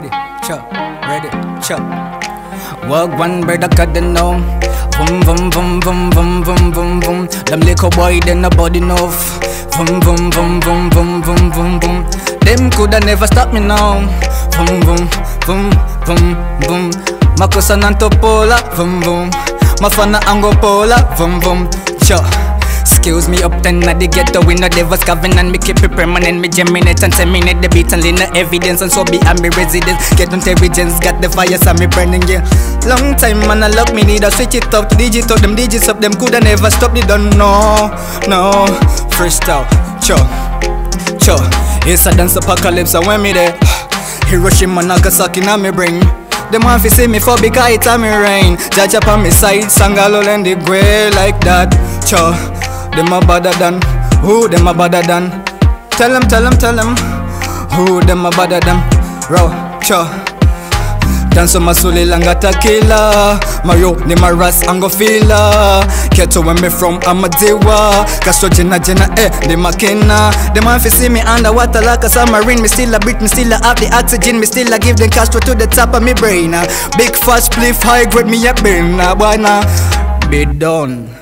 ready, chop, ready, chop. Work one brother cut the know. Vum vum vum vum vum vum vum vum. Them little boy they nobody know. Vum vum vum vum vum vum vum vum. Them coulda never stop me now. Vum vum vum vum vum. Makosa nantopola. Vum vum. Mafana angopola. Vum vum. Chop. Excuse me up then at the ghetto we no devils covenant. Me keep it permanent, me germinate and terminate the beat and lay no evidence. And so be I'm residence. Get intelligence, got the fire so me burning, yeah. Long time man I love me need a switch it up to digit up. Them digits up them coulda never stop. They don't know, no. First out, cho, cho. It's a dance apocalypse and when me there Hiroshima Nagasaki na me bring. Them want to see me for because it's a me rain. Judge up on me side, Sangalo and the grey like that, cho. Them a better than, who them a better than. Tell them, who them a better than. Raw, cho. Dance on my soul langa tequila. Mario ni maras ango fila. Keto where me from I'm a diwa. Castro Jenna the makina. Them want to see me underwater like a submarine. Me still a breathe, me still a have the oxygen. Me still a give them Castro to the top of me brain. Big fast spliff high grade me a burn. Boy na be done.